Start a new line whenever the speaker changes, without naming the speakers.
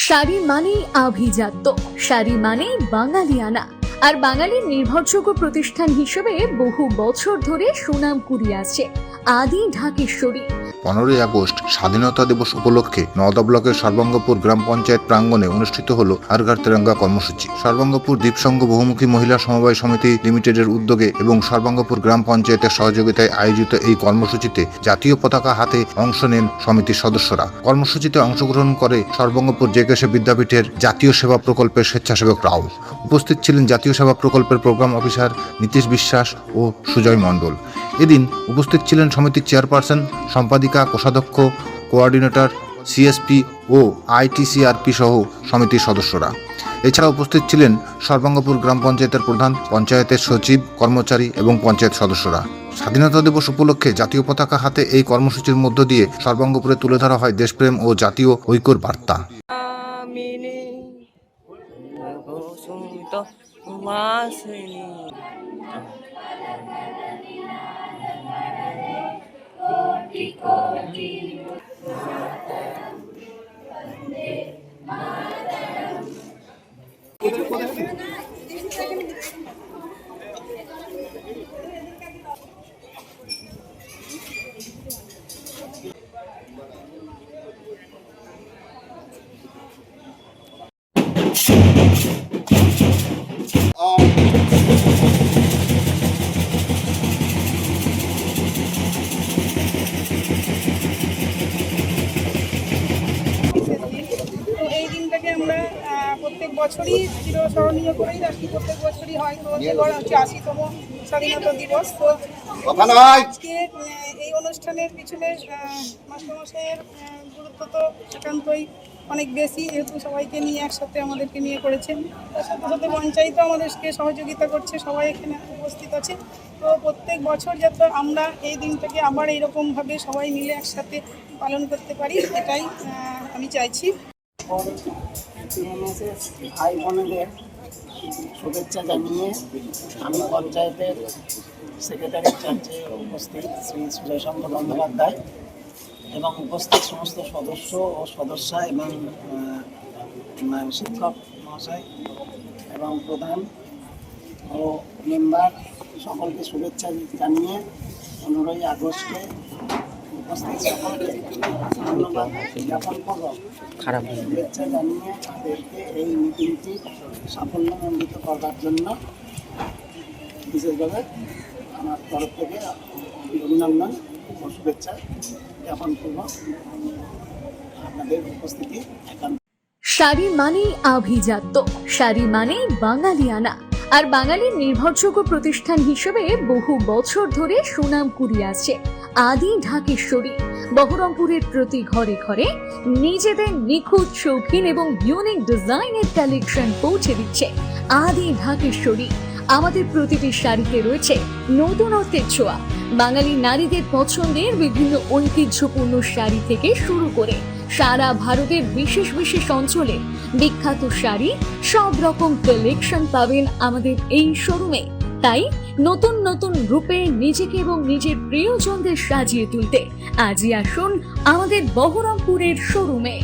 শাড়ি মানেই আভিজাত্য, শাড়ি মানেই বাঙালিয়ানা। আর বাঙালির নির্ভরযোগ্য প্রতিষ্ঠান হিসেবে বহু বছর ধরে সুনাম কুড়িয়ে আসছে আদি ঢাকেশ্বরী।
15ই আগস্ট স্বাধীনতা দিবস উপলক্ষে নওদা ব্লকের সর্বাঙ্গপুর গ্রাম পঞ্চায়েত প্রাঙ্গণে অনুষ্ঠিত হল হর ঘর তিরঙ্গা কর্মসূচি। সর্বাঙ্গপুর দ্বীপসংঘ বহুমুখী মহিলা সমবায় সমিতি লিমিটেডের উদ্যোগে এবং সর্বাঙ্গপুর গ্রাম পঞ্চায়েতের সহযোগিতায় আয়োজিত এই কর্মসূচিতে জাতীয় পতাকা হাতে অংশ নেন সমিতির সদস্যরা। কর্মসূচিতে অংশগ্রহণ করে সর্বাঙ্গপুর জেকেএসএ বিদ্যাপীঠের জাতীয় সেবা প্রকল্পের স্বেচ্ছাসেবকরাও। উপস্থিত ছিলেন জাতীয় সেবা প্রকল্পের প্রোগ্রাম অফিসার নীতিশ বিশ্বাস ও সুজয় মণ্ডল। এদিন উপস্থিত ছিলেন সমিতির চেয়ারপারসন, সম্পাদিকা, কোষাধ্যক্ষ, কোঅর্ডিনেটর, সিএসপি ও আইটিসিআরপি সহ সমিতির সদস্যরা। এছাড়া উপস্থিত ছিলেন সর্বাঙ্গপুর গ্রাম পঞ্চায়েতের প্রধান, পঞ্চায়েতের সচিব, কর্মচারী এবং পঞ্চায়েত সদস্যরা। স্বাধীনতা দিবস উপলক্ষে জাতীয় পতাকা হাতে এই কর্মসূচির মধ্য দিয়ে সর্বাঙ্গপুরে তুলে ধরা হয় দেশপ্রেম ও জাতীয় ঐক্যর বার্তা।
এই দিনটাকে আমরা প্রত্যেক বছরই চিরস্মরণীয় করেই রাখি। প্রত্যেক বছরই হয়। তো এবার হচ্ছে 80তম স্বাধীনতা দিবস। তো আজকে এই অনুষ্ঠানের পিছনে মাস্টারমশাইয়ের গুরুত্ব তো একান্তই অনেক বেশি, যেহেতু সবাইকে নিয়ে একসাথে আমাদেরকে নিয়ে করেছেন। তার সাথে সাথে পঞ্চায়েতও আমাদেরকে সহযোগিতা করছে, সবাই এখানে উপস্থিত আছে। তো প্রত্যেক বছর যাতে আমরা এই দিনটাকে আবার এইরকমভাবে সবাই মিলে একসাথে পালন করতে পারি, এটাই আমি চাইছি।
ভাই বোনেদের শুভেচ্ছা জানিয়ে আমি পঞ্চায়েতের সেক্রেটারি চার্জে উপস্থিত শ্রী সুজয় শঙ্কর বন্দ্যোপাধ্যায় এবং উপস্থিত সমস্ত সদস্য ও সদস্যা এবং শিক্ষক মহাশয় এবং প্রধান ও মেম্বার সকলকে শুভেচ্ছা জানিয়ে 15ই আগস্টে উপস্থিত সকলকে ধন্যবাদ জ্ঞাপন করব। শুভেচ্ছা জানিয়ে তাদেরকে এই মিটিংটি সাফল্যমণ্ডিত করবার জন্য বিশেষভাবে আমার তরফ থেকে অভিনন্দন ও শুভেচ্ছা জ্ঞাপন করব। আপনাদের উপস্থিতি একান্ত।
শাড়ি মানেই আভিজাত্য, শাড়ি মানেই বাঙালিয়ানা। আর বাঙালির নির্ভরযোগ্য প্রতিষ্ঠান হিসেবে বহু বছর ধরে সুনাম কুড়িয়ে আসছে আদি ঢাকেশ্বরী। বহরমপুরের প্রতি ঘরে ঘরে নিজেদের নিখুঁত, শৌখিন এবং ইউনিক ডিজাইনের কালেকশন পৌঁছে দিচ্ছে আদি ঢাকেশ্বরী। আমাদের প্রতিটি শাড়িতে রয়েছে নতুনত্বের ছোঁয়া। বাঙালি নারীদের পছন্দের বিভিন্ন ঐতিহ্যপূর্ণ শাড়ি থেকে শুরু করে সারা ভারতের বিশেষ বিশেষ অঞ্চলে বিখ্যাত শাড়ি, সব রকম কালেকশন পাবেন আমাদের এই শোরুমে। তাই নতুন নতুন রূপে নিজেকে এবং নিজের প্রিয়জনদের সাজিয়ে তুলতে আজই আসুন আমাদের বহরমপুরের শোরুমে।